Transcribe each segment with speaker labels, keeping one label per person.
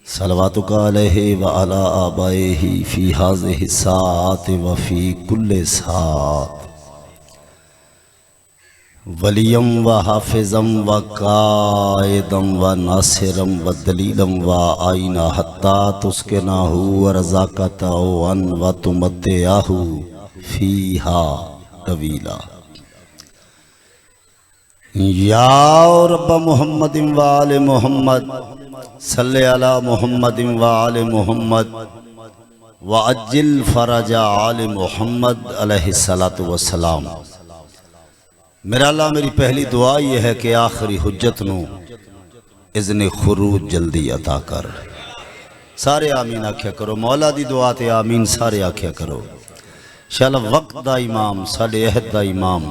Speaker 1: सलवातुका अलैहि व अला आबाइहि फी हाज़िहि सात व फी कुल्ले सात वलियम व हाफिज़म व कायदम व नासिरम व दलीलम व आईना हत्ता तुस्के नाहू व रज़ाक़ता वन व तुमत्तियाहू फीहा तवीला। या रब्ब मुहम्मदिन व आले मुहम्मद सल्ले अला मुहम्मदिन व आले मुहम्मद व अज्जिल फरजा आले मुहम्मद अलैहिस्सलातु वस्सलाम। मेरा अल्लाह मेरी पहली दुआ यह है कि आखिरी हुज्जत नू इज़्ने खुरूज जल्दी अता कर। सारे आमीन आख्या करो। मौला दी दुआ ते आमीन सारे आख्या करो। इंशाअल्लाह वक्त दा इमाम साडे अहद दा इमाम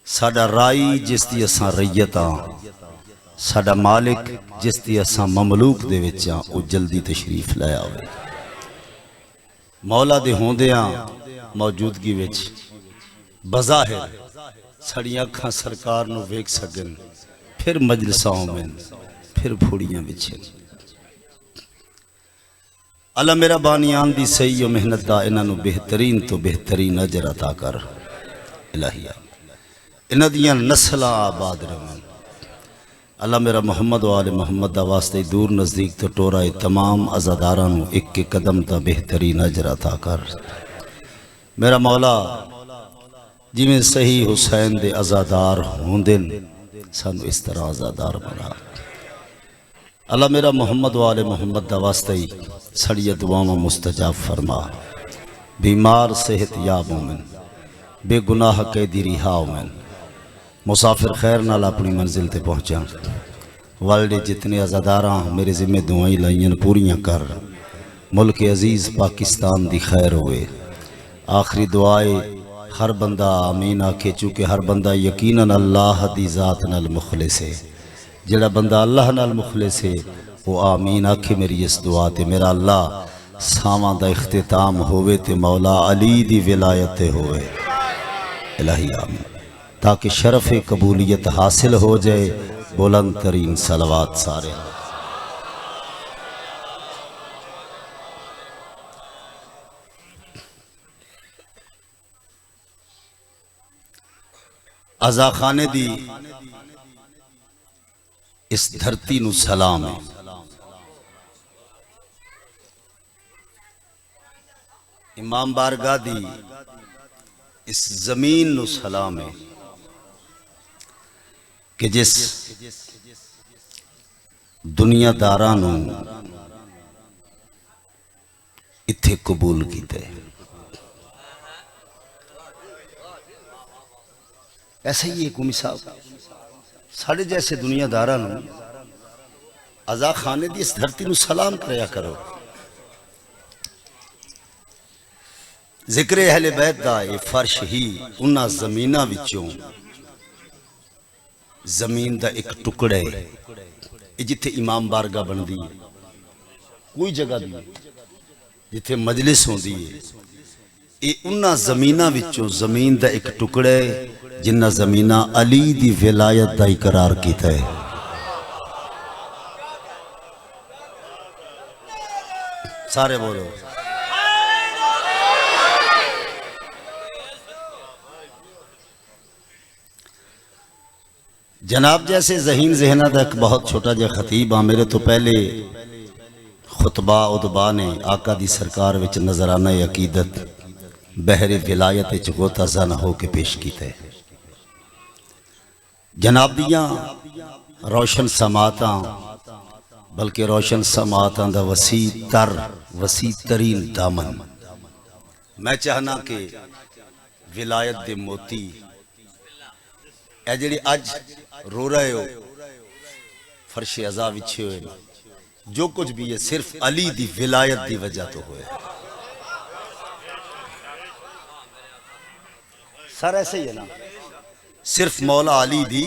Speaker 1: साडा राई जिस दी असां रैयत हां, साडा मालिक जिस दी असां ममलूक दे विच हां, ओ जल्दी तशरीफ लै आवे। मौला दे होंदियां मौजूदगी विच बज़ाहिर साड़ियां अखां सरकार नू वेख सकन, फिर मजलिसां होवन, फिर फूड़ियां विछन। अल्लाह मेरा बानियान दी सही और मेहनत दा इन्हां नू बेहतरीन तो बेहतरीन अजर अता कर। इलाहिया इन्हां दियां नस्लां आबाद रहन। अल्लाह मेरा मोहम्मद वाले मोहम्मद दा वास्ते दूर नज़दीक तो टोरा तमाम अज़ादारां नू एक एक कदम दा बेहतरीन अजर अता कर। मेरा मौला जिमें सही हुसैन दे अज़ादार होंदे सानू इस तरह अज़ादार बना। अल्लाह मेरा मोहम्मद वाले मोहम्मद दा वास्ते ही सड़िया दुआवां मुस्तजाब फरमा। बीमार सेहत याब होवन, बेगुनाह कैदी रिहा होवन, मुसाफिर खैर नाल अपनी मंजिल ते पहुँचा। वर्ल्ड जितने अज़ादारां मेरे जिम्मे दुआई लाइयन पूरियां कर। मुल्क अजीज़ पाकिस्तान दी खैर होए। आखिरी दुआए हर बंदा आमीन आखे, चूँकि हर बंदा यकीनन अल्लाह दी ज़ात नाल मुखलिस है। जिहड़ा बंदा अल्लाह नाल मुखलिस है वो आमीन आखे मेरी इस दुआ ते। मेरा अल्लाह सावां दा इख्तिताम होवे ते मौला अली दी विलायत होवे। इलाही आमीन, ताकि शरफ़ कबूलियत हासिल हो जाए। बुलंद तरीन सलवात सारे। अज़ा खाने दी इस धरती नू सलाम है। इमाम बारगाह दी इस जमीन नू सलाम है कि जिस दुनियादारां नू इत्थे कबूल कीता है। ऐसा ही एक उमी साहब साढ़े जैसे दुनियादारां नू अज़ा खाने दी इस धरती नू सलाम करया करो। जिक्र अहले बैत दा ये फर्श ही उन्हां जमीनां विचों जमीन दा एक टुकड़ा है जिथे इमाम बारगाह बनदी है। कोई जगह भी जिथे मजलिस होंदी है, ये उन्हां जमीनां विचों जमीन दा एक टुकड़ा है जिन्हां जमीनां अली दी विलायत दा इकरार कीता है। सारे बोलो। जनाब जैसे जहीन जहना का एक बहुत छोटा जहा खतीब हाँ। मेरे तो पहले खुतबा उदबा ने आका दी सरकार विच नजराना अकीदत बहरे विलायत गोता जन हो के पेश किया है। जनाब दियाँ रोशन समाता, बल्कि रोशन समाता दा वसी तरीन दामन। मैं चाहना कि विलायत दे मोती ए जिहड़े अज रो रहे हो फर्शे अज़ा विछे हुए, जो कुछ भी है सिर्फ अली दी विलायत दी वजह तो हुए। सर ऐसे ही है ना, सिर्फ मौला अली दी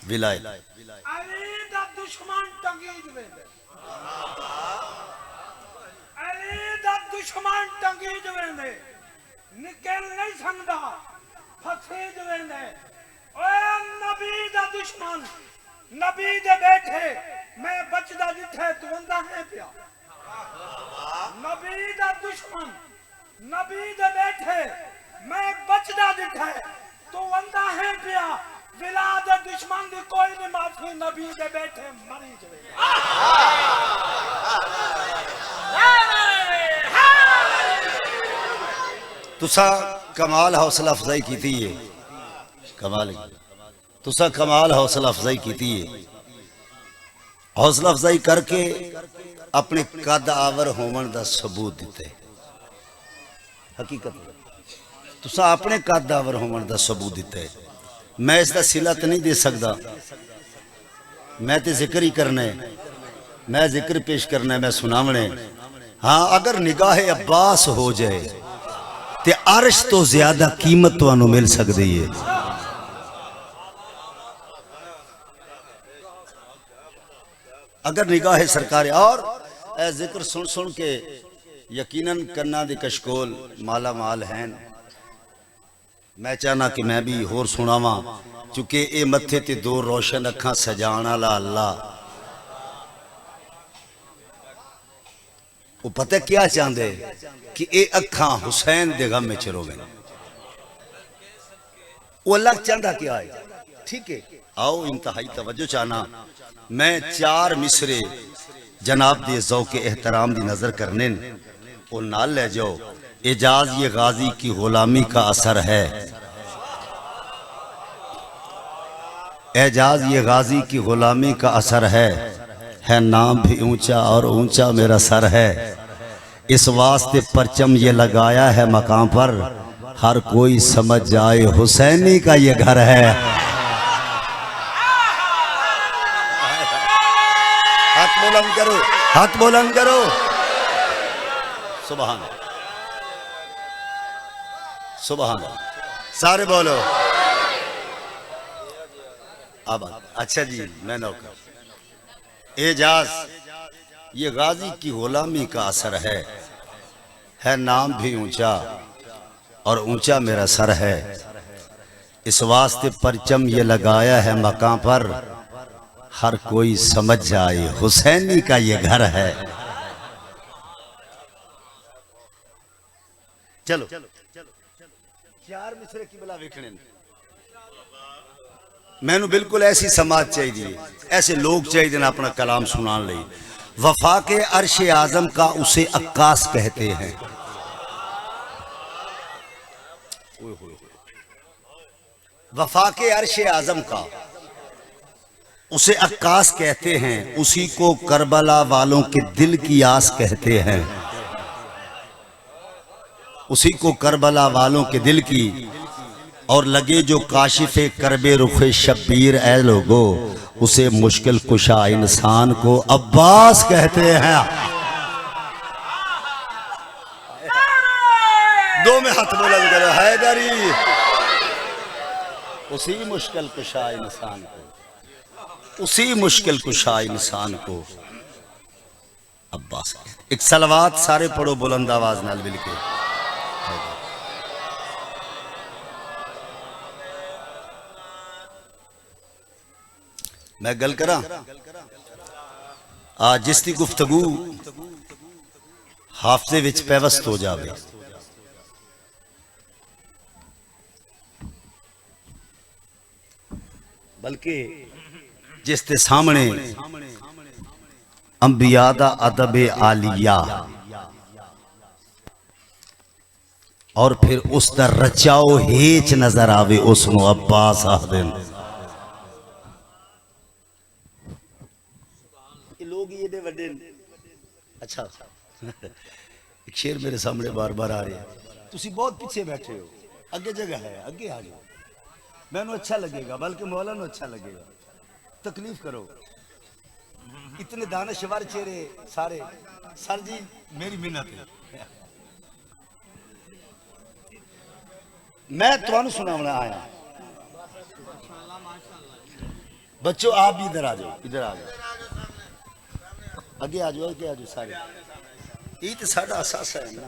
Speaker 1: विलायत।
Speaker 2: अली दा दुश्मन टंगीज वेंदे, अली दा दुश्मन टंगीज वेंदे, निकल नहीं सकदा, फसीज वेंदे। ओए नबी दा दुश्मन, नबी दे बैठे मैं बचदा जिठे तू वंदा है पिया नबी दा दुश्मन नबी दे बैठे मैं बचदा जिठे तू वंदा है पिया विला दे दुश्मन दी कोई नहीं माफी नबी दे बैठे मरी जवे
Speaker 1: तुसा कमाल हौसला अफजाई की थी है कमाल तुसा कमाल हौसला अफजाई की थी है हौसला अफजाई करके अपने कद आवर होवन का सबूत दिते हकीकत तुसा अपने कद आवर होवन का सबूत दिते मैं इसका सिला तो नहीं दे सकता मैं तो जिक्र ही करना है मैं जिक्र पेश करना है मैं सुनावने हाँ अगर निगाह अब्बास हो जाए ते अर्श तो ज्यादा कीमत तुहानू मिल सकती है अगर निगाह सरकार और ए जिक्र सुन सुन के यकीनन कन्ना दी कशकोल माला माल हैं मैं चाहना कि मैं भी होर सुनावा चूंकि ये मत्थे ते दो रोशन अखा सजाण वाला अल्लाह वो पता क्या चाहते कि ये अखा हुसैन दे गम में रोवे वो अल्लाह चाहता क्या है ठीक है आओ इंतहाई तवज्जो चाहना मैं चार मिसरे जनाब दे ज़ौक़ एहतराम दी नजर करने वो नाल ले जाओ एजाज ये गाजी की गुलामी का असर है एजाज ये गाजी की गुलामी का असर है नाम भी ऊंचा और ऊंचा मेरा सर है इस वास्ते परचम ये लगाया है मकाम पर हर कोई समझ जाए हुसैनी का ये घर है हाथ बुलंद करो हाथ बुलंद करो सुभान सुभान सारे बोलो अब अच्छा जी मैं नौकर एजाज ये गाजी की गुलामी का असर है नाम भी ऊंचा और ऊंचा मेरा सर है इस वास्ते परचम ये लगाया है मकाम पर हर कोई समझ जाए हुसैनी का ये घर है चलो चार मिसरे की बला वेखने मैनू बिल्कुल ऐसी समाज चाहिए ऐसे लोग चाहिए ना अपना कलाम सुनान ले वफा के अर्श आजम का उसे अक्कास कहते हैं वफा के अर्श आजम का उसे अक्कास कहते हैं उसी को करबला वालों के दिल की आस कहते हैं उसी को करबला वालों के दिल की और लगे जो काशिफे करबे रुखे शब्बीर ए लोगो उसे मुश्किल कुशा इंसान को अब्बास कहते हैं दो में हाथ बुलंद करो हैदरी उसी मुश्किल कुशा इंसान को उसी मुश्किल कुशा इंसान को अब्बास कहते एक सलवात सारे पढ़ो बुलंद आवाज नाल मिलके मैं गल करा आज जिसकी गुफ्तगू हाफजे विच पैवस्त हो जावे बल्कि जिसके सामने अंबिया दा अदब आलिया और फिर उसका रचाओ हेच नजर आवे उसनो अब्बास आखदे अच्छा एक शेर मेरे सामने बार बार आ रहे हैं तुसी बहुत पीछे बैठे हो आगे जगह है आगे आ जाओ मैनू अच्छा लगेगा बल्कि मौलाना अच्छा लगेगा तकलीफ करो इतने दानश्वर चेहरे सारे सर जी मेरी मिन्नत है मैं तुहानू सुनावना आया बच्चों आप भी इधर आ जाओ इधर आ जाओ आगे आ जाओ सारे ये तो साडा असासा है ना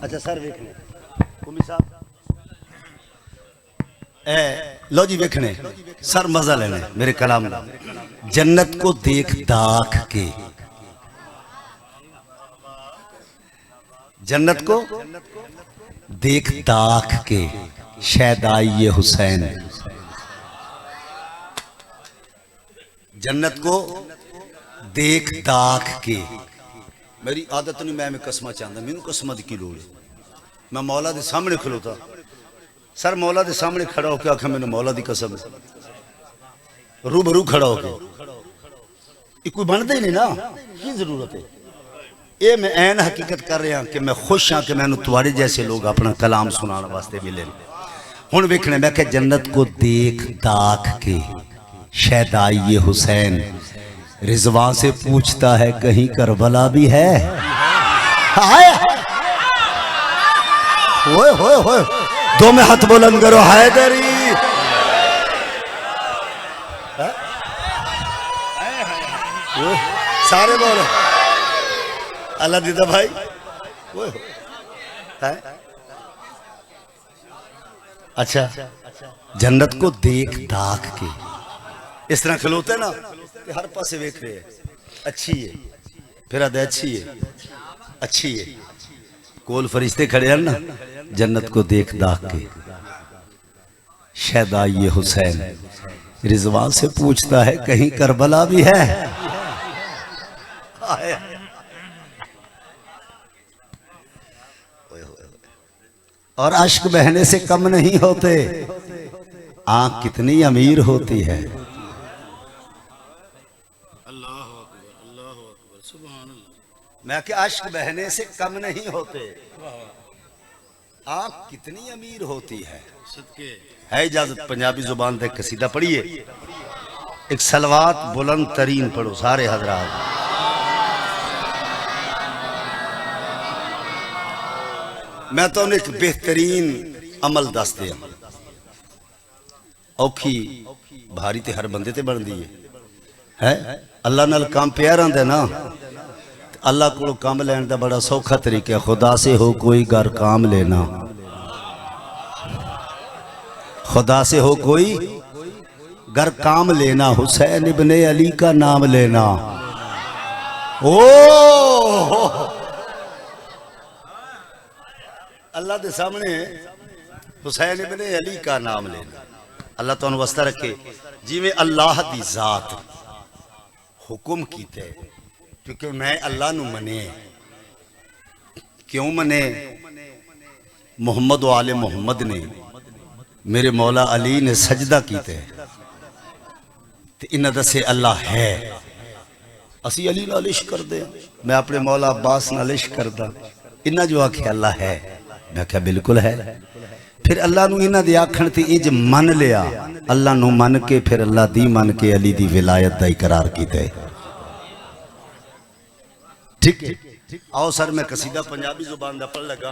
Speaker 1: अच्छा सर वेखने कुमी साहब लो जी वेखने सर मजा लेने मेरे कलाम दा जन्नत को देख दाख के जन्नत को देख दाख के शहदाई हुसैन जन्नत को देख दाख के मेरी आदत नहीं मैं कसमा चाहता मैनू कसमा की लोड़ है मैं मौला के सामने खलोता सर मौला के सामने खड़ा होकर आखा मैंने मौला की कसम रूबरू खड़ा होकर कोई बनता ही नहीं ना की जरूरत है ये मैं ऐन हकीकत कर रहा कि मैं खुश हाँ कि मैंने तुम्हारे जैसे लोग अपना कलाम सुनाने वास्ते मिले हुण वेखने मैं क्या जन्नत को देख दाख के शहदाई हुसैन रिजवान से पूछता है कहीं करबला भी है होए होए होए दो में हाथ बुलंद करो हैदरी सारे बोलो अल्लाह दीदा भाई अच्छा जन्नत को देख दाख के इस तरह खलोते ना कि हर पासे वेख रहे हैं अच्छी है फिर आदे अच्छी है कोल फरिश्ते खड़े हैं ना जन्नत को देख दाख के शहदाई हुसैन रिजवान से पूछता है कहीं करबला भी है और अश्क बहने से कम नहीं होते आंख कितनी अमीर होती है मैं क्या अश्क बहने से कम नहीं होते आंख कितनी अमीर होती है इजाजत पंजाबी जुबान से कसीदा पढ़िए एक सलवात बुलंद तरीन पढ़ो सारे हजरात मैं तो एक बेहतरीन अमल दस दिया औखी भारी ते हर बंदे ते बनती है अल्लाह नाल काम पिया रहा ना अल्लाह को काम लैन का बड़ा सौखा तरीका है खुदा से हो कोई घर काम लेना खुदा से हो कोई घर काम लेना हुसैन इब्ने अली का नाम लेना ओ अल्लाह के सामने हुसैन इब्ने अली का नाम लेना अल्लाह तो वस्ता रखे जिमें अल्लाह की जात हुक्म कीते क्योंकि मैं अल्लाह नू मने क्यों मने मोहम्मद वाले मोहम्मद ने मेरे मौला अली ने सजदा कीते इन्हें दसे अल्लाह है असी अली नाल इश्क करदे मैं अपने मौला अब्बास नाल इश्क करदा इन्हें जो आखे अल्लाह है मैं क्या बिल्कुल है फिर अल्लाह नू इन्हां दे आखण ते इंज मन लिया अल्लाह नू मन के फिर अल्लाह दी मन के अली दी विलायत दा इकरार कीता ठीक आओ सर मैं कसीदा पंजाबी जुबान दा पढ़ लगा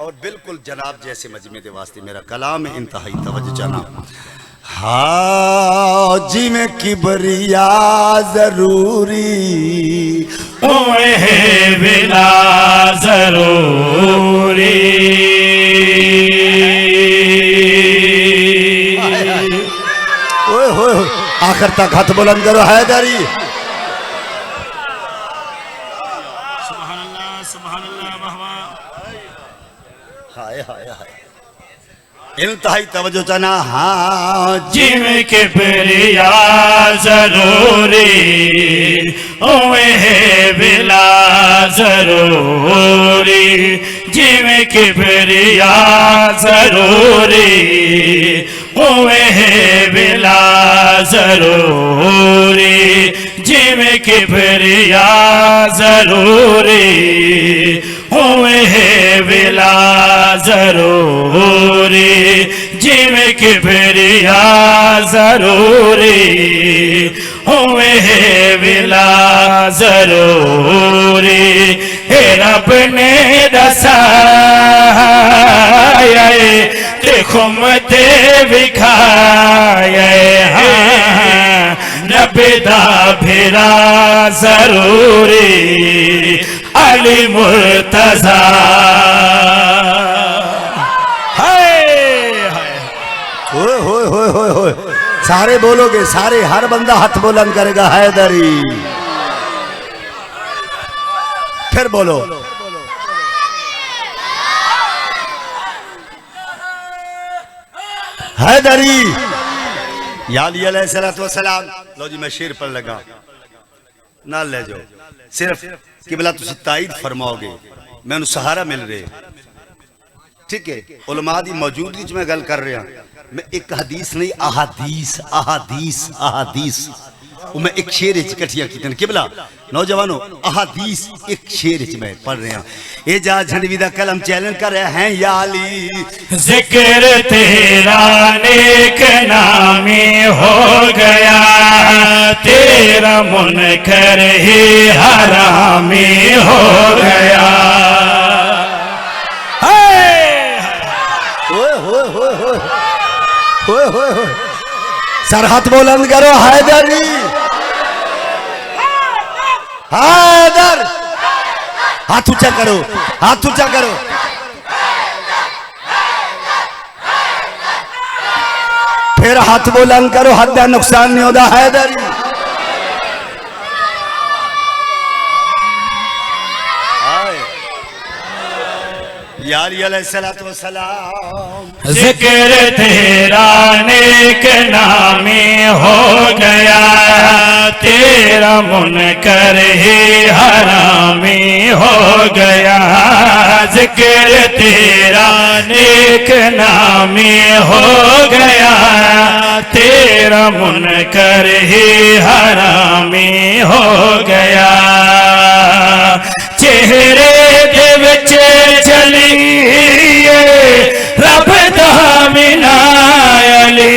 Speaker 1: और बिल्कुल जनाब जैसे मजमे दे वास्ते मेरा कलाम इंतहाई तवज्जो चाहना हाँ जिमें किबरिया जरूरी
Speaker 3: ओए बिना जरूरी
Speaker 1: ओए होए आखिर तक हाथ बुलंद करो हैदरी इंतहाई तवज्जो चाहना हाँ
Speaker 3: जिमें किबरिया जरूरी ओए बिला जरूरी जिमें किबरिया जरूरी ओए बिला जरूरी जिमें किबरिया जरूरी होए बिला जरूरी जिमें किबरिया जरूरी होए बिला जरूरी हे रब ने दसाया ते खुम ते विखाया रब दा फिरा जरूरी अली मुर्तज़ा
Speaker 1: सारे बोलोगे, सारे, हर बंदा हाथ बुलंद करेगा हैदरी। फिर बोलो हैदरी। या अली अलैहिस्सलाम। लो जी मैं शेर पर लगा ना ले जाओ, सिर्फ किबला तुसी ताईद फरमाओगे, मैनू सहारा मिल रहे। ठीक है, उलमा दी मौजूदगी च मैं गल कर रहा, मैं एक हदीस नहीं अहादीस अहादीस अहादीस वो मैं एक शेर इकट्ठियां की किबला नौजवानों अहादीस एक शेर मैं पढ़ रहा। ये जा झंडवी दा कलम चैलेंज कर रहे हैं। या अली
Speaker 3: जिक्र तेरा नेक नामी हो गया, तेरा मुनकर ही हरामी हो गया।
Speaker 1: सर हाथ बुलंद करो हैदरी। हैदर हाथ ऊंचा करो, हाथ ऊंचा करो। फिर हाथ बुलंद करो, हद का नुकसान नहीं होता हैदरी। या अली अलैहिस्सलाम।
Speaker 3: जिक्र तेरा नेक नामी हो गया, तेरा मुनकर ही हरामी हो गया। जिक्र तेरा नेक नामी हो गया, तेरा मुनकर ही हरामी हो गया। चेहरे दे विच चलिए रब दा मिनायली,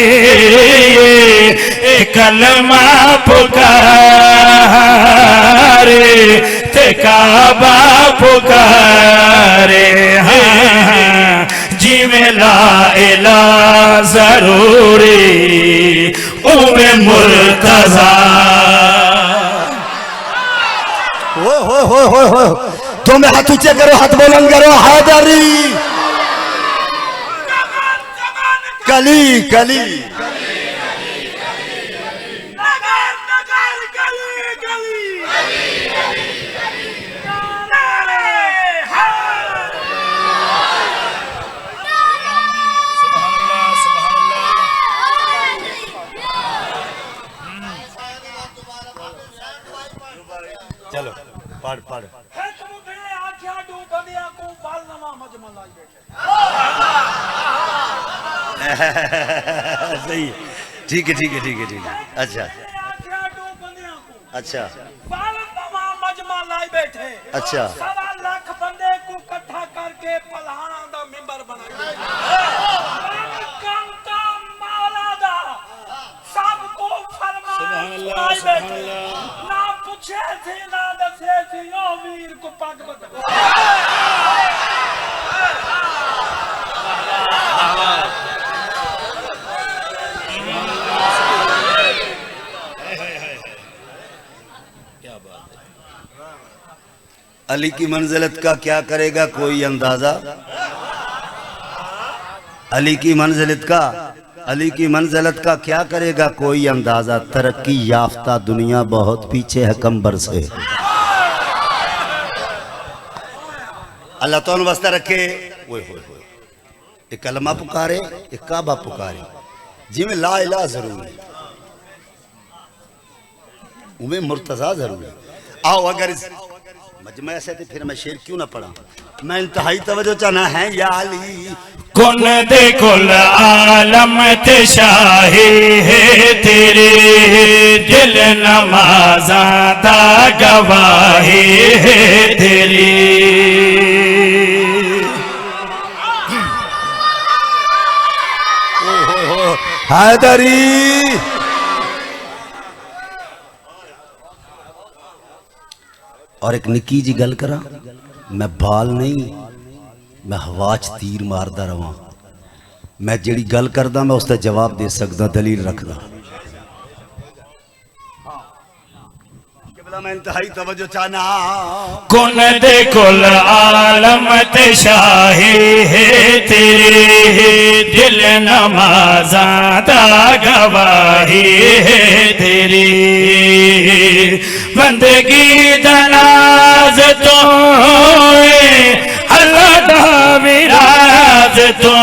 Speaker 3: कलमा पुकारे ते काबा पुकारे। हाँ जिमें ला इला जरूरी उमे मुर्तजा।
Speaker 1: हो तुम हाथ ऊंचे करो, हाथ बुलंद करो हैदरी। कली कली चलो पढ़ पढ़। सही है, ठीक है ठीक है ठीक है ठीक है। अच्छा अच्छा
Speaker 2: बैठे।
Speaker 1: अच्छा
Speaker 2: 1.25 लाख बंदे को इकट्ठा करके पलहाना दा मेंबर बनाई सबको फरमान बैठे। ना पूछे थे ना दसे थे, ओ वीर को पग बता।
Speaker 1: अली की मंजिलत का क्या करेगा कोई अंदाजा? अली की मंजिलत का क्या करेगा कोई अंदाजा? तरक्की याफ्ता दुनिया बहुत पीछे है कंबर से। अल्लाह तो वास्ता रखे। एक कलमा पुकारे, एक काबा पुकारे, जिमें ला इला जरूरी उमें मुर्तजा जरूरी। आओ अगर मजमा ऐसे थे फिर मैं शेर क्यों ना पढ़ा। मैं इंतहाई तवज्जो चाहना है। या अली
Speaker 3: कुन दे कुल आलम ते शाही है तेरे, दिल नमाज़ा दा गवाही है तेरी।
Speaker 1: हैदरी और एक निक्की जी गल करा, मैं बाल नहीं मैं हवा च तीर मारदा रवां। मैं जेड़ी गल करदा मैं उसका जवाब दे सकदा, दलील रखदा। मैं इंतहाई तवज्जो चाहना
Speaker 3: कुन दे कुल आलम ते शाही है तेरे दिल नमाज़ां दा गवाही है तेरी बंदगी दा नाज़ तो अल्लाह दा विराज तो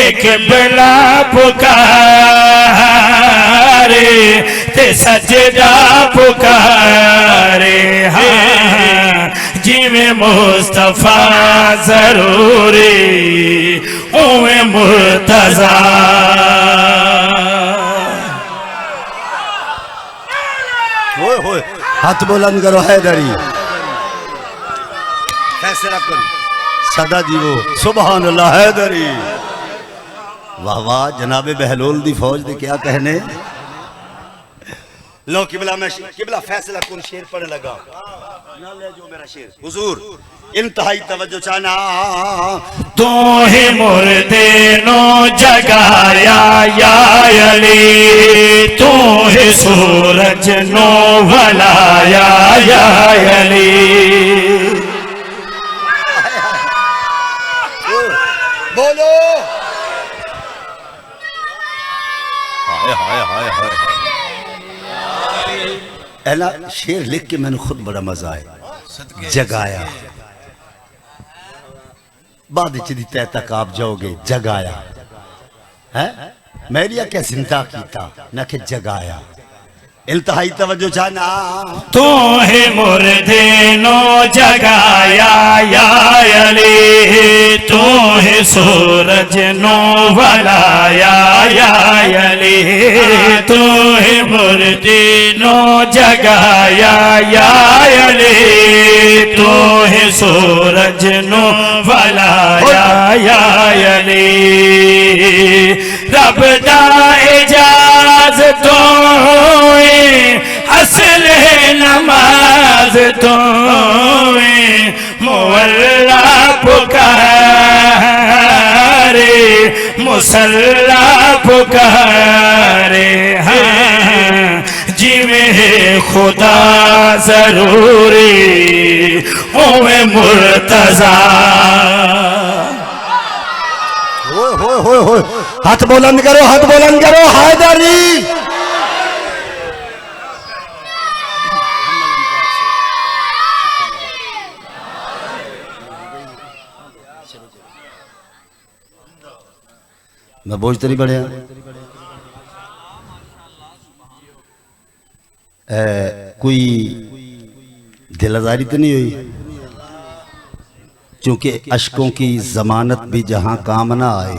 Speaker 3: एक बला पुकारे ते सजदा पुकारे हाँ जिमें मुस्तफा जरूरी उमें मुर्तजा
Speaker 1: होए हाथ बुलंद करो हैदरी फैसला करो सदा जी वो सुभान अल्लाह हैदरी वाह वाह जनाबे बहलोल दी फौज दे क्या कहने लो किबला मैं किबला फैसला कुन शेर पढ़ने लगा ना ले जो मेरा शेर हुजूर इंतहाई तवज्जो चाहना
Speaker 3: तू ही मुर्दे नो जगाया या अली तू ही सूरज नो भलाया या अली
Speaker 1: बोलो हाय हाय हाय हाय ऐला शेर लिख के मैंने खुद बड़ा मजा आया जगाया बाद दी तय तक आप जाओगे जगाया है मेरी क्या जिंदा कीता ना कि जगाया इंतहाई तवज्जो चाहना
Speaker 3: तू है मुर्दे नो जगाया या अली तू है सूरज नो भलाया या अली तू है मुर्दे नो जगाया या अली तू है सूरज नो भलाया या अली रब दा इजाज़त तो असल नमाज तो मुअल्ला पुकारे मुसल्ला पुकारे हाँ जिमें खुदा जरूरी ओए मुर्तजा
Speaker 1: हो हाथ बुलंद करो हैदरी मैं बोझ तो नहीं बढ़िया कोई दिलदारी तो नहीं हुई क्योंकि अशकों की जमानत भी जहां काम ना आए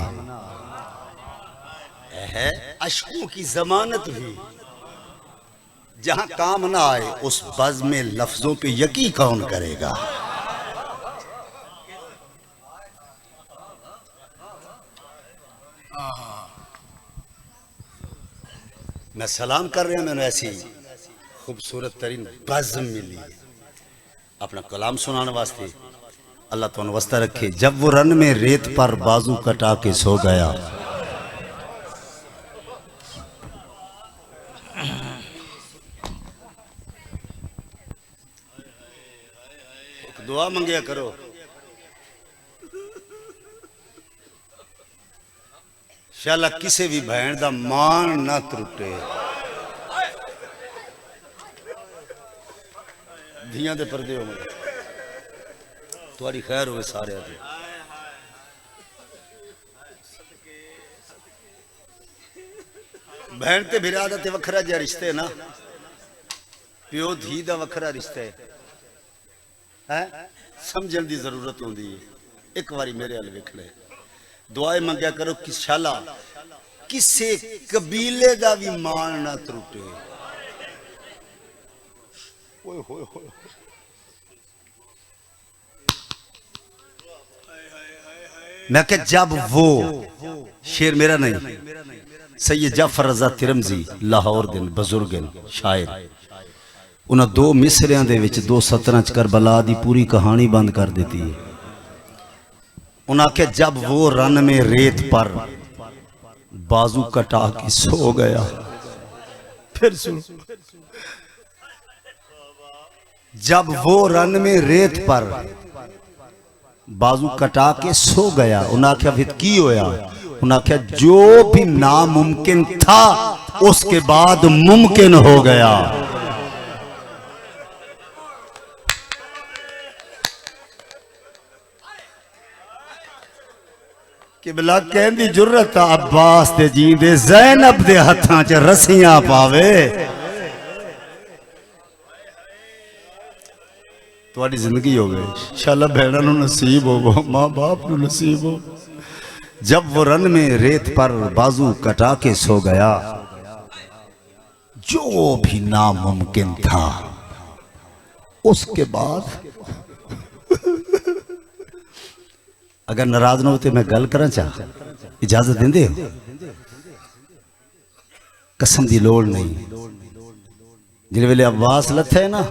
Speaker 1: है अशकों की जमानत भी जहां काम ना आए उस बज़ में लफ्जों पे यकीन कौन करेगा मैं सलाम कर रहा हूं मैंने ऐसी खूबसूरत तरीन बज़्म मिली अपना कलाम सुनाने वास्ते अल्लाह तो वस्ता रखे जब वो रन में रेत पर बाजू कटा के सो गया एक दुआ मंगिया करो शाला किसी भी भैन का मान ना त्रुटे धियां दे पर्दे हो तुम्हारी खैर हो सारे बहन ते बिरादा ते वखरा जा रिश्ते ना प्यो धी दा वखरा रिश्ता है समझण दी जरूरत होंदी है एक बारी मेरे हल वेख ले दुआएं मंगया करो कि शाला किसे कबीले का भी मान ना त्रुटे मैं क्या जब वो शेर मेरा नहीं सैयद जाफर रज़ा तिरमजी लाहौर दिन बुजुर्ग शायर उन्हें दो मिसरियां दे विच दो सतरां च करबला दी पूरी कहानी बंद कर देती है उन्हें आख्या जब वो रन में रेत पर बाजू कटा के सो गया फिर सुनो जब वो रन में रेत पर बाजू कटा के सो गया, उन्हें आख्या फिर की होया? उन्हें आख्या जो भी नामुमकिन था उसके बाद मुमकिन हो गया। किबला कहंदी जुर्रत अब्बास दे जींदे ज़ैनब दे हत्थां च रस्सियां पावे। तुहाडी जिंदगी हो गई इंशाअल्लाह, बहनों नूं नसीब हो, मां बाप नूं नसीब हो। जब वो रन में रेत पर बाजू कटा के सो गया, जो भी नामुमकिन था उसके बाद अगर नाराज ना होते मैं गल करा चाह, इजाजत देंदे हो? कसम दी लोड़ नहीं। जिस वेले अब्बास लथे ना,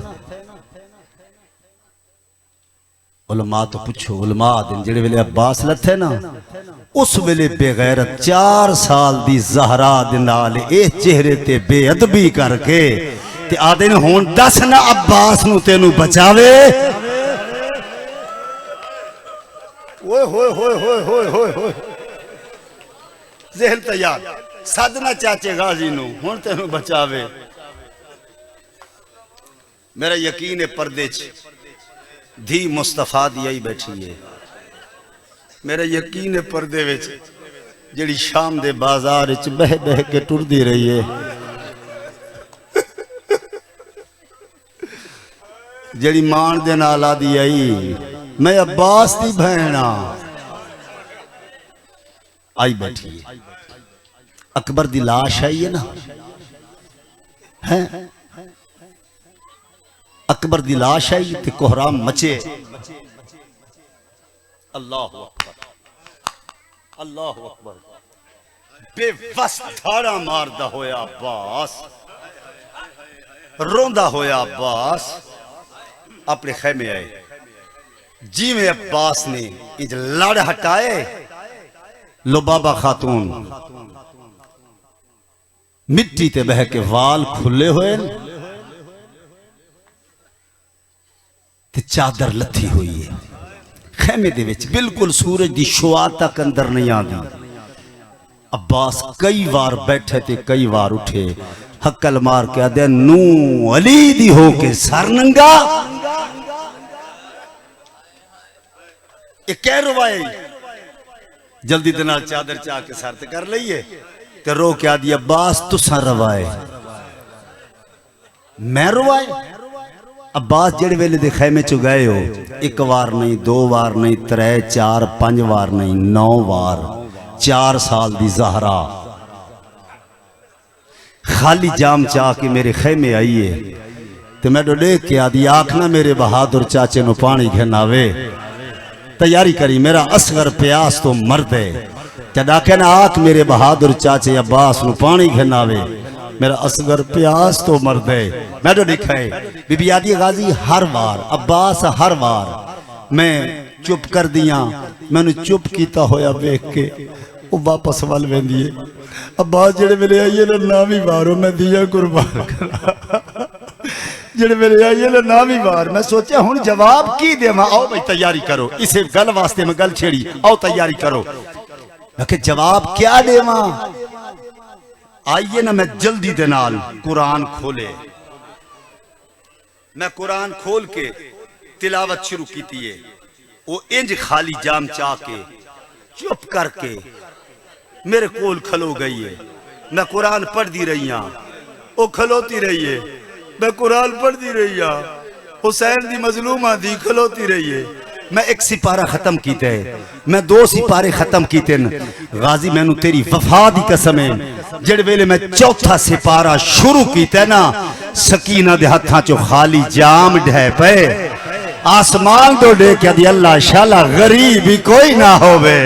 Speaker 1: उलमा तो पूछो, उलमा दिन जिस वेले अब्बास लथे ना, उस वेले बेगैरत 4 साल दी ज़हरा दे नाल ए चेहरे ते बेअदबी करके ते आदे ने हुण दस ना अब्बास नूं तेनू बचावे। ओए होए होए होए होए होए होए, ज़हन तैयार, सदना चाचे गाजी नूं हुण तेनू बचावे। मेरा यकीन है पर्दे च धी मुस्तफा दी आई बैठी है। मेरा यकीन है पर्दे विच जिहड़ी शाम दे बाजार च बह बह के टुरदी रही है, जिहड़ी मान दे नाल आदी आई मैं अब्बास दी भैन आई बैठी है। अकबर दी लाश आई है ना, है अकबर दी लाश आई ते कोहराम मचे। अल्लाह अकबर, अल्लाह अकबर। बेवस धाड़ा मारदा होया अब्बास, रोंदा होया अब्बास अपने खेमे आए। जिवें अब्बास ने इंज लड़ हटाए, लुबाबा खातून मिट्टी ते बह के वाल खुले हुए ते चादर लथी हुई है खेमे दे विच, बिल्कुल सूरज दी शुआ तक अंदर नहीं आती। अब्बास कई बार बैठे ते कई बार उठे, हक्कल मार के आदे नू अली दी हो के सर नंगा। कह रुवाए जल्दी दे नाल चादर चाह के सर ते कर लईए ते रो के आदि अब्बास तुसा रवाए मैं रुवाए। अब्बास जेड़े वेले दे खैमे च गए हो, एक बार नहीं, 2 बार नहीं, 3 4 5 बार नहीं, 9 बार 4 साल दी ज़हरा खाली जाम चाह के मेरे खैमे आई है ते मैं देख के आदि आखना मेरे बहादुर चाचे नु पानी घनावे। तैयारी करी, मेरा असगर प्यास तो मरदे जदा कहना आख मेरे बहादुर चाचे अब्बास नु पानी घनावे, मेरा असगर प्यास तो मरदे। मैं तो लिखा है बीबी आदि गाजी हर बार अब्बास हर बार मैं चुप कर दिया, मैंने चुप किया होया वेख के वो वापस वल वेंदी है। अब्बास जेड़े मेरे आइए ना नाम ही मारो मैं दिया कुर्बान करा, जेड़े मेरे आइए ना नाम ही मार। मैं सोचा हूं जवाब की देवा, आओ भाई तैयारी करो, इसे गल वास्ते मैं गल छेड़ी, आओ तैयारी करो। मैं जवाब क्या देवा? आइए ना मैं जल्दी दे नाल कुरान खोले, मैं कुरान खोल के तिलावत शुरू की है। वो इंज खाली जाम चाह के चुप करके मेरे कोल खलो गई है। मैं कुरान पढ़ती रही हाँ, वो खलोती रही है, मैं कुरान पढ़ती रही हाँ, हुसैन दी मजलूमा दी खलोती रही है। मैं एक सिपारा खत्म कीते है, मैं 2 सिपारे खत्म कीते न। गाजी मैनू तेरी वफा दी कसम है, जेड़े वेले मैं 4था सिपारा शुरू कीते ना, सकीना दे हत्थां चो खाली जाम ढह पे, आसमान तो डे के दी अल्लाह शाला गरीब ही कोई ना होवे।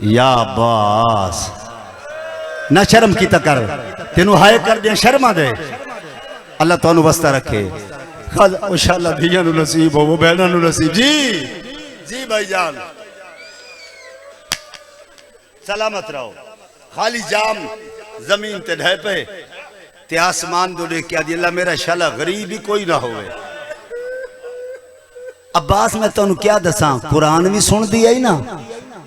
Speaker 1: या बास ना शर्म की कर, तेनू हाय कर दे शर्मा दे, अल्लाह तुहानू वस्ता रखे। इंशाअल्लाह धिया नू नसीब हो, बहना नू नसीब। जी जी भाईजान सलामत रहो। खाली जाम जमीन ते ढह पे, ते आसमान दो देख के आदि अल्लाह मेरा शाला गरीब ही कोई ना होवे। अब्बास मैं तुहानू क्या दसा, कुरान भी सुन दिया ही ना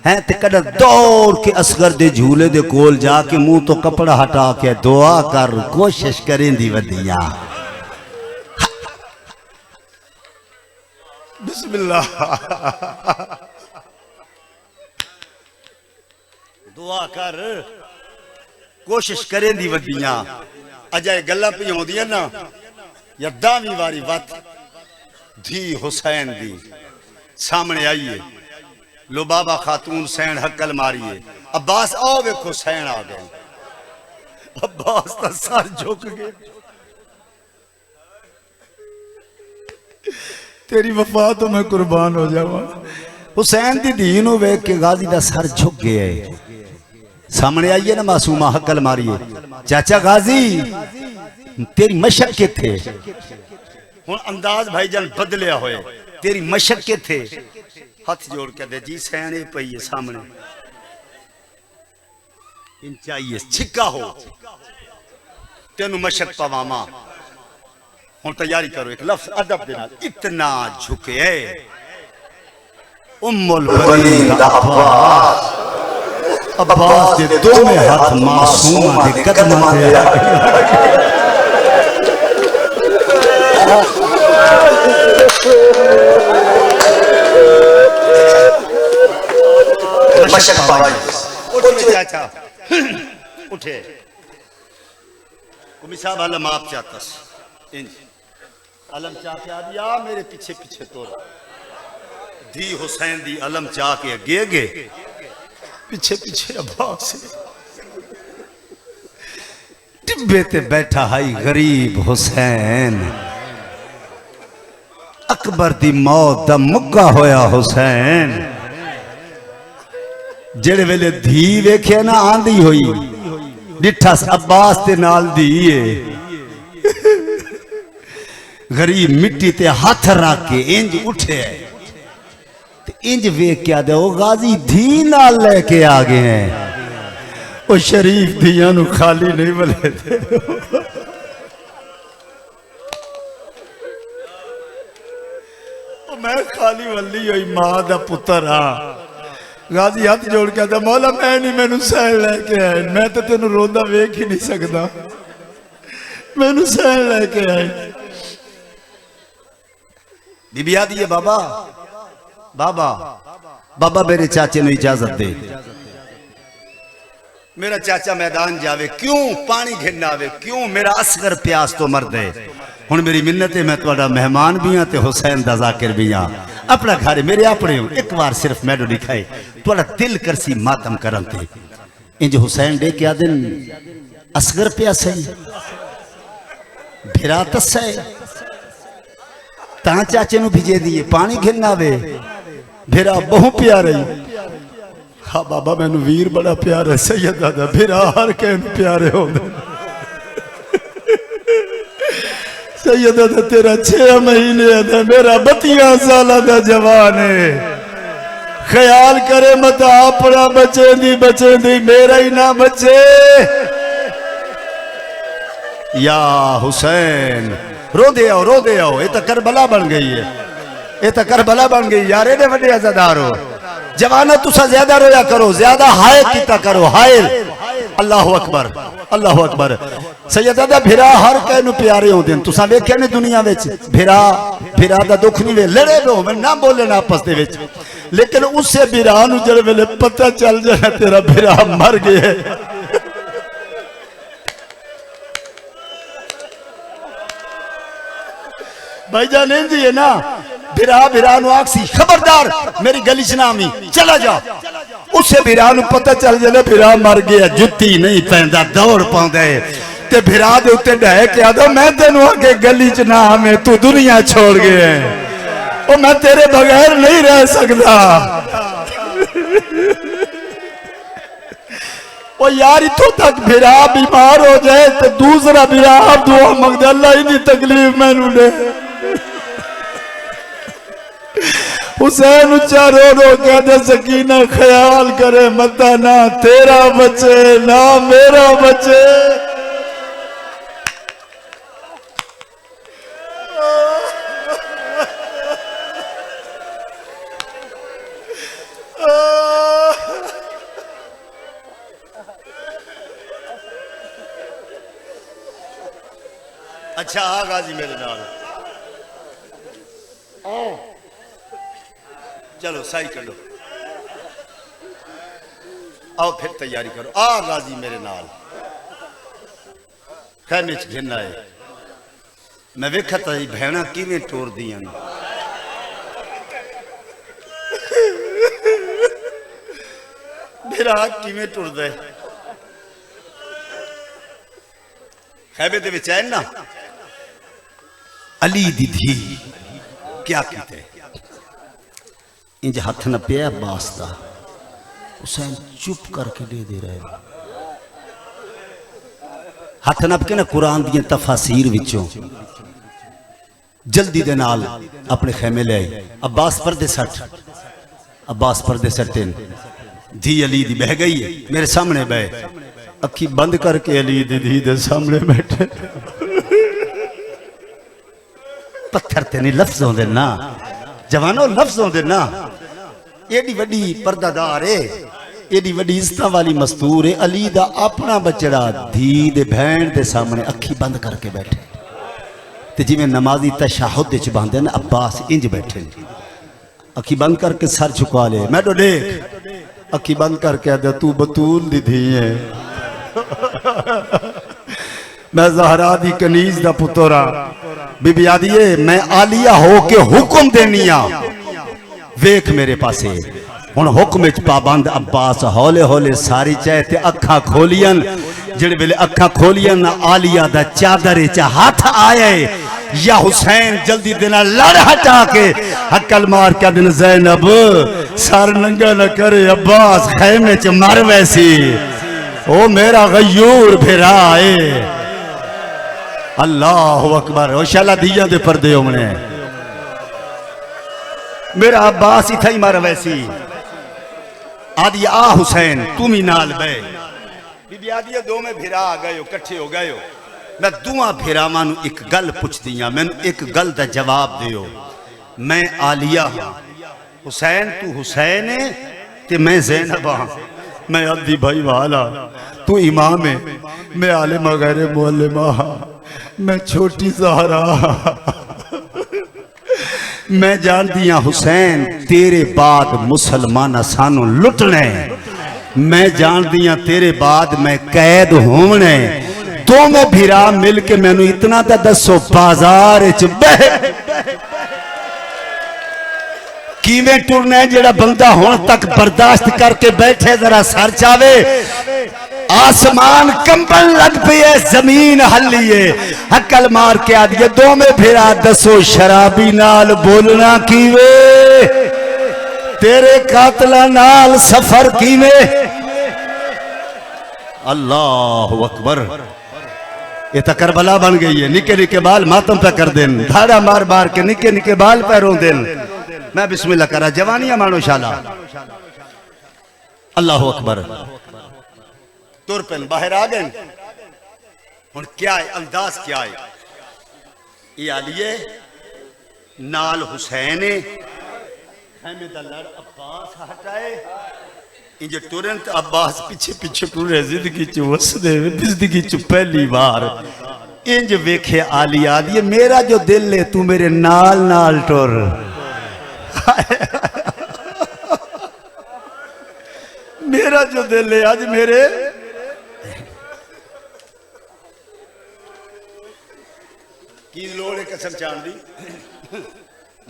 Speaker 1: है, ते कदा दौड़ के असगर दे झूले दे कोल जाके मुंह तो कपड़ा हटा के दुआ कर, कोशिश करें दी वदिया। बिस्मिल्लाह दुआ कर, कोशिश करें दी वदिया। अजय गल्लां पई ना या 10वीं वारी वत धी हुसैन दी सामने आइए, लो बाबा खातून सैन हक्कल मारिए, अब्बास आओ वेखो सैन आ गए। अब्बास का सर झुक गया, तेरी वफा तो मैं कुर्बान हो जावा। हुसैन दी धी नूं वेख के गाजी का सर झुक गया है। सामने आइए ना मासूमा, हक्कल मारिए, चाचा गाजी तेरी मशक के थे। हुण अंदाज भाईजान बदलिया होए, तेरी मशक के थे। हाथ जोड़ के दे जी सैने पई है सामने, इन चाहिए छिक्का हो तेनू मशक पवामा। हुण तैयारी करो, एक लफ्ज अदब दे नाल, इतना झुके उम्मुल बनीन अब्बास, अब्बास दे दोवें हाथ मासूमा दे कदमां ते मशक पाई। उठे चाचा, उठे। कुमी साहब अलम आप चाहता अलम चाह के आ दिया, मेरे पीछे पीछे तो धी हुसैन दी अलम चाह के अगे अगे पीछे पीछे अब्बास टिब्बे ते बैठा हाई गरीब हुसैन। अकबर दी मौत दा मुक्का होया हुसैन। जेड़े वेले धी वेखे ना आंदी हुई, डिठा अब्बास ते नाल धी है। गरीब मिट्टी ते हाथ रख के इंज उठे, इंज वेख के आदे ओ गाजी धी नाल लेके आ गए हैं। ओ शरीफ धियां नू खाली नहीं बले थे। मैं खाली वली हुई मां दा पुत्र हाँ। गाजी हाथ जोड़ के आदा मौला मैं नहीं, मैनू सैन लैके आए, मैं तो तेन रोंदा वेख ही नहीं सकता, मैनू सैन लैके आए। बीबी आदि है बाबा बाबा बाबा मेरे चाचे ने इजाजत दे, मेरा चाचा मैदान जावे, क्यों पानी घिन आवे, क्यों मेरा असगर प्यास तो मर दे। हुण मेरी मिन्नत है, मैं तुहाडा मेहमान भी हाँ ते हुसैन दा जाकिर भी हाँ। अपना घर मेरे अपने हो, एक बार सिर्फ मैनू दिखाए, तुहाडा दिल करसी मातम करन ते। इंज हुसैन दे क्या दिन असगर प्यास है, भिरा तस्सा है, ता चाचे नू भिजे दिए पानी घिन आवे, भिरा बहु प्यारे। हाँ बाबा मैनू वीर बड़ा प्यार है, सैयद दादा भिरा हर कहन प्यारे हो। सैयद दादा तेरा 6 महीने है, मेरा 32 साल का जवान है। ख्याल करे मत अपना बचे दी मेरा ही ना बचे। या हुसैन रो दे आओ, ये तो करबला बन गई है, ये तो करबला बन गई यार। एडे वड्डे अज़ादार हो, जवाना तुसा ज्यादा रोया करो, ज्यादा हाय कीता करो, हाय। अल्लाह अकबर अल्लाह अकबर। सैयदा भिरा हर कहनू प्यारे होंदे ने, तुसा वेख्या ने दुनिया विच भिरा दा दुख नहीं वे, लड़े दो मैं ना बोले ना आपस दे विच, लेकिन उससे भिरा नू जड़े वेले पता चल जाए तेरा भिरा मर गया। भाईजान इंज है ना, भिरा नू आखसी खबरदार मेरी गली च ना आवी, चला जा। उसे भिरा नू पता चल जाए भिरा मर गया, जुत्ती नहीं पैंदा दौड़ पाउंदा है, ते भिरा दे उत्ते ढह के आदो मैं तेनू आगे गली च ना आवे, तू दुनिया छोड़ गया, ओ मैं तेरे बगैर नहीं रह सकता। ओ यार इथों तक भिरा बीमार हो जाए तो दूसरा भिरा आप दुआ मंगदा, अल्लाह इन्नी तकलीफ मैनू दे। हुसैन उच्चा रो रो कहते सकीना ख्याल करे मता, ना तेरा बचे ना मेरा बचे। अच्छा आ गाजी मेरे नाल चलो सही करो आओ फिर तैयारी करो आ गाजी मेरे नाल खैमे च घिन आए मैं वेखा ताई भैणा किवें टोर दियां मेरा हाथ किवें टुरदा है खैमे दे विच है ना अली दी धी क्या कीते इंज हथ न पिया अब्बास दा हुसैन चुप करके दे रहे हथ नप के ना कुरान दी तफासीर विचों जल्दी दे नाल अपने खेमे ले आए अब्बास पर्दे सट्टे धी अली दी बह गई है मेरे सामने बह अखी बंद करके अली दी धी दे सामने बैठे पत्थर ते नहीं लफ्ज होंदे ना जवानो लफ्ज होंदे ना एडी वड्डी पर्दादार है एडी वड्डी इज्जत वाली मस्तूर है अली दा अपना बचड़ा धी दे भैन दे सामने अखी बंद करके बैठे ते जिवें नमाजी तशहुद विच बंदे ना अब्बास इंज बैठे अखी बंद करके सर झुका ले मैं तो देख अखी बंद करके आदे तू बतूल दी धी है मैं ज़हरा दी कनीज दा पुत्रा बीबी आदिए मैं आलिया हो के हुक्म देनिया वेख मेरे पासे हुण हुक्म विच पाबंद अब्बास हौले हौले सारी चाहे ते अखा खोलियन जिहड़े वेले अखा खोलियन आलिया दा चादर च हाथ आए या हुसैन जल्दी देना लड़ हटा के हकल मार के दिन ज़ैनब सर नंगा न करे अब्बास खैमे च मर वैसी ओ मेरा गयूर फिरा है अल्लाह अकबर ओ शाला दिया दे पर्दे होने मेरा अब्बास इथा ही मर वैसी आदि आ हुसैन तुम ही नाल बे बीबी आदि दो में फिरा आ गए कट्ठे हो गए मैं दुआ फिरावां नूं एक गल पुछदी हां मैनूं एक गल दा जवाब दियो मैं आलिया हुसैन तू हुसैन है ते मैं ज़ैनब हां मैं अद्दी भाई वाला तू इमाम है मैं आलिमा गैर मुअल्लिमा मैं छोटी ज़हरा मैं जानती हाँ हुसैन तेरे बाद मुसलमान सानू लुटने मैं जानती हाँ तेरे बाद मैं कैद होने दो में भिरा मिल के मैनू इतना तो दसो बाजार किवें टुरना है जेड़ा बंदा हुण तक बर्दाश्त करके बैठे जरा सर चावे आसमान कंबन लग पे जमीन हलिए हकल मार के आदिए दो में फिरा दसो शराबी नाल बोलना कीवे तेरे कातला नाल सफर कीवे अल्लाह अकबर ये तो करबला बन गई है निके निके बाल मातम पे कर देन धाड़ा मार मार के निके निके बाल पैरों देन मैं बिस्मिल्लाह करा जवानिया मानो शाला अल्लाह अकबर तुर पेन बाहर आ गए हुण क्या है अंदाज क्या है ये आलिए नाल हुसैन अब्बास हटाए इंज तुरंत अब्बास पीछे पीछे टुरे जिंदगी च वसदे जिंदगी च पहली बार इंज वेखे आलिया आलिए मेरा जो दिल है तू मेरे नाल नाल टुर मेरा जो दिल है आज मेरे की लोड़ है कसम चांद दी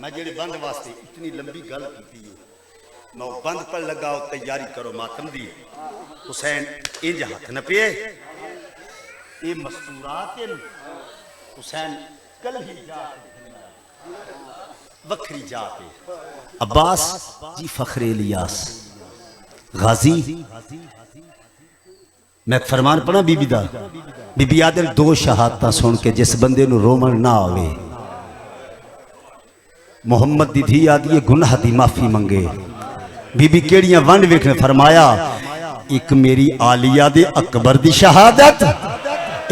Speaker 1: मैं जेड़ी बंद वास्ते इतनी लंबी गल की मैं बंद पर लगा तैयारी करो मातम दी हुसैन इंज हाथ न पे ये मस्तूरात हुसैन कल ही जात वखरी जात अब्बास जी फखरे इलियास गाजी मैं फरमान पढ़ा बीबी दा बीबी आदल दो शहादतां सुन के जिस बंदे नूं रोमन ना आवे मोहम्मद दी धी आदि गुनाह दी माफी मंगे बीबी केड़ियां वंड वेखने फरमाया एक मेरी आलिया दे अकबर दी शहादत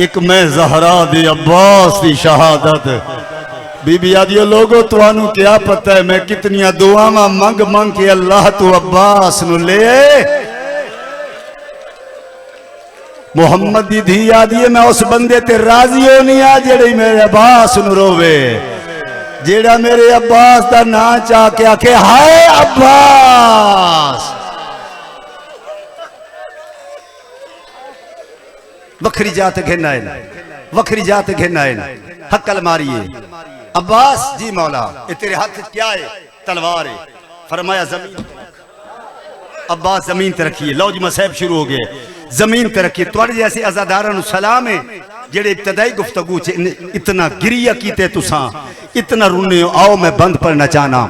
Speaker 1: एक मैं ज़हरा दे अब्बास दी शहादत बीबी आदियो लोगो तुहानू क्या पता है मैं कितनियां दुआवां मंग मंग के अल्लाह तू अब्बास नू ले मुहम्मद दी धी आदि है मैं उस बंदे ते राजी होनी आ जेड़ी मेरे अब्बास नूं रोवे, जेड़ा मेरे अब्बास दा नाम चा के आखे हाय अब्बास। वखरी जात घेना है, वखरी जात घेना है, हक्कल मारिए अब्बास जी मौला ये तेरे हाथ क्या है? तलवार है। फरमाया जमीन। अब्बास जमीन ते रखिए। लो जी मसैब शुरू हो गए, जमीन ते रखिए। तुहाडे जैसे अज़ादारां नूं सलाम है जेड़े इब्तदाई गुफ्तगू च इतना गिरिया कीते तुसां, इतना रुने हो। आओ मैं बंद पढ़ना चाहना।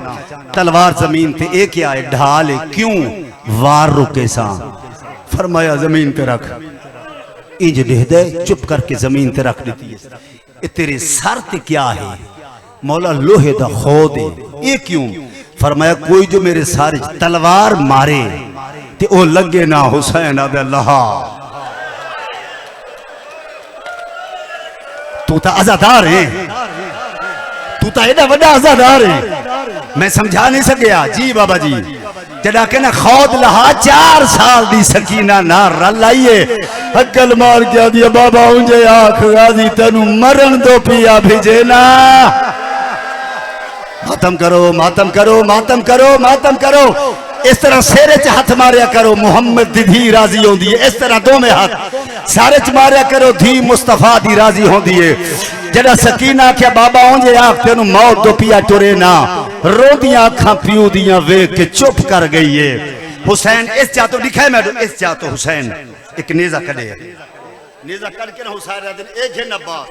Speaker 1: तलवार जमीन ते ए क्या है? ढाल है। क्यों? वार रुके सा। फरमाया जमीन ते रख। इंज देह दे चुप करके जमीन ते रख देती है। तेरे सर ते क्या है? मौला लोहे दा खोद है। ये क्यों? फरमाया कोई जो मेरे सर तलवार मारे ते ओ लगे ना हुसैन अबे अल्लाह। तू तो आजादार है, तू तो एडा बड़ा आजादार है, मैं समझा नहीं सकिया। जी बाबा जी जड़ा के ना खौद लहा 4 साल दी सकीना ना रल आईए अक्ल मार के दिया बाबा उंजे आख गाजी तेनू मरण दो पिया भेजे ना। मातम करो, मातम करो, मातम करो, मातम करो। इस तरह सेरे च हाथ मारिया करो, मुहम्मद दी धी राजी होंदी है। इस तरह दो में हाथ सारे च मारिया करो, धी मुस्तफा दी राजी होंदी है। जड़ा सकीना क्या बाबा उंजे आख तेनू मौत दो पिया टुरे ना। रोदियां अखां प्यू दियां वेख के चुप कर गई है। हुसैन इस चा तो दिखा है मैडम, इस चा तो हुसैन एक नेजा कड़े, नेजा कड़ के ना हुसैन दिन एक घिन अब्बास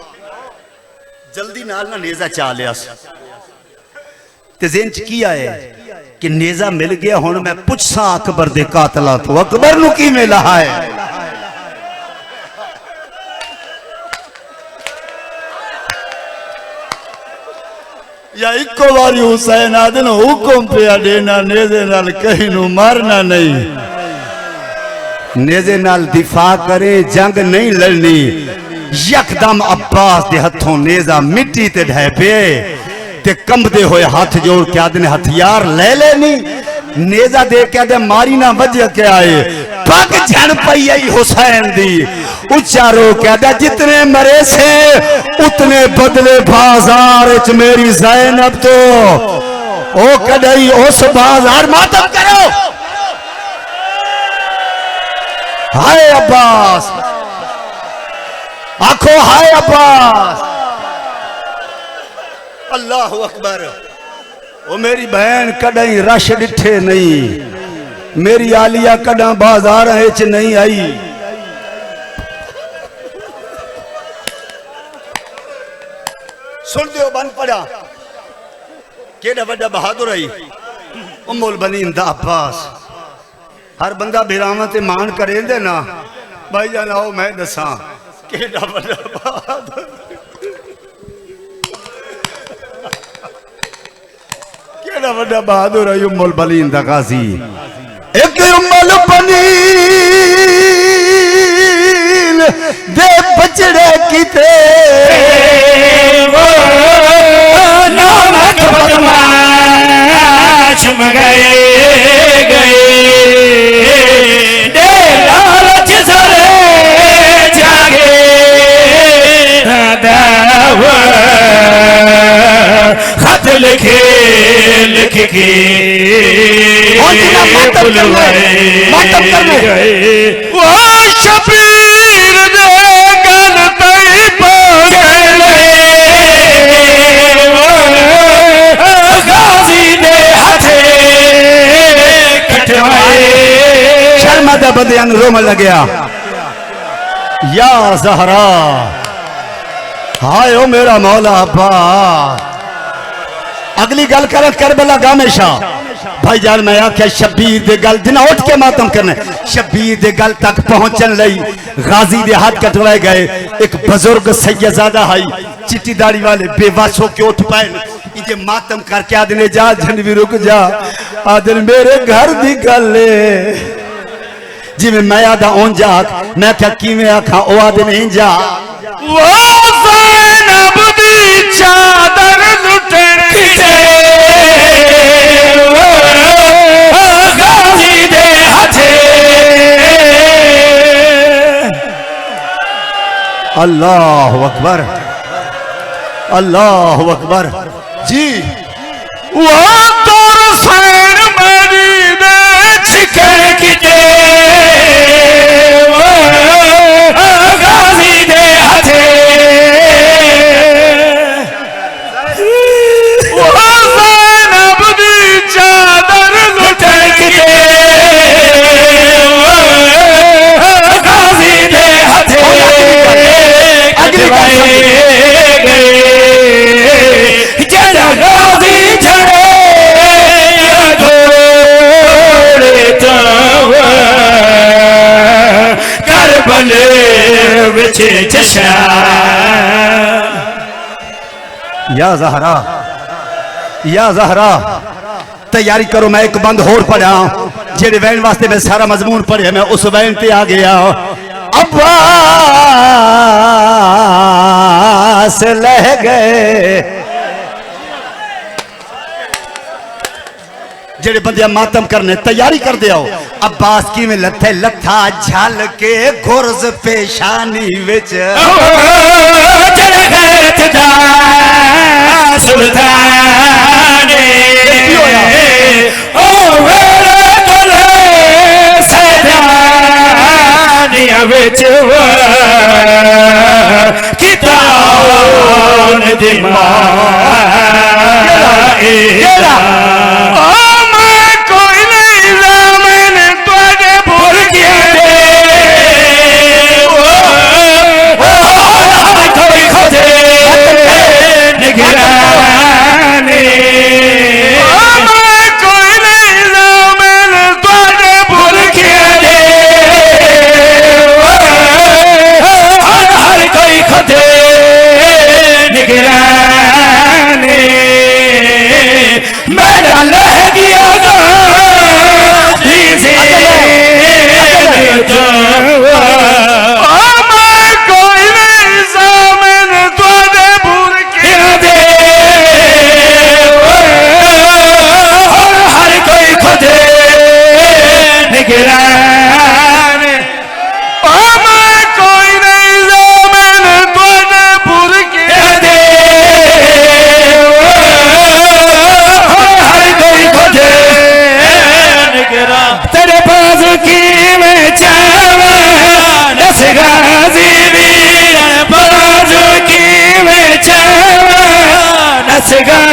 Speaker 1: जल्दी नाल ना नेजा चा लिया ते ज़हन च की आए कि नेजा मिल गया। हुण मैं पुछसा अकबर दे कातला तो अकबर नूं किवें लहा है? या इको बारी हुसैन आदन हुक्म पिया देना नेजे नाल कहीं नूं मारना नहीं, नेजे नाल दिफा करे, जंग नहीं लड़नी। यकदम अब्बास दे हथों नेजा मिट्टी ते ढह पे ते कंबदे हुए हाथ जोड़ के आदने हथियार ले लेनी। नेजा दे के आदे मारी ना वजह के आए पग झड़ पई आई हुसैन दी। उच्चा रो के आदे जितने मरे से उतने बदले बाजार च मेरी ज़ैनब तो ओ कदई उस बाजार। मातम करो हाय अब्बास, आखो हाय अब्बास। अल्लाह अकबर। ओ मेरी बहन कदई रश डिठे नहीं, मेरी आलिया कदा बाजार च नहीं आई। सुन दियो बन पड़ा केड़ा बड़ा बहादुर आई उम्मुल बनीन दा अब्बास। हर बंदा बिरामा ते मान करेंदे ना भाई जान। आओ मैं दसा केड़ा बड़ा बहादुर, केड़ा बड़ा बहादुर है उम्मुल बनीन दा गाजी। एक उम्मुल बनीन दे बचड़े किते
Speaker 3: नामक बदमाश गए दे लालच सरे जागे खत लिखे लिख के गए वो शबीर दे गल तई पगले गाजी दे हथे कटवाए।
Speaker 1: शर्मा दा बंदे रोम लग्या या ज़हरा हाय ओ मेरा मौला अब्बास। अगली गल कर करबला गामेशा भाई जान मैं आख्या शबीर दे गल जिन्हें उठ के मातम करने शबीर दे गल तक पहुंचन लई गाजी दे हाथ कटवाए गए। एक बुजुर्ग सैयदजादा हाई चिट्टी दाढ़ी वाले बेबस होके उठ पाए इनके मातम करके आदने जा झंड भी रुक जा आदन मेरे घर दी गल जिमें मैं आदा ओन जा मैं क्या किवें आखा ओ आदन इंजा
Speaker 3: वो ज़ैनब दी चादर लुटन किते गाजी दे हथे
Speaker 1: अल्लाह अकबर, अल्लाह अकबर। जी
Speaker 3: वो तोर सैन मेरी दे छिके किते गाजी दे हाथे वो ज़ैनब दी चादर लुटे किते गाजी दे हाथे कटवाए गए जरा गाजी झड़े घोड़े तव करबले विच जशा।
Speaker 1: या ज़हरा, या ज़हरा तैयारी करो, मैं एक बंद होर पढ़ा जेड़े वैन वास्ते मैं सारा मजमून पढ़िया, मैं उस वैन ते आ गया। अब्बास लह गए, जेड़े बंदे मातम करने तैयारी कर दे आओ। अब्बास की में लथे लथा झल के गुरज पेशानी विच
Speaker 3: सुल्ताने ओ वेरे कोले सैदानिया विच कितान दिमाए गाजी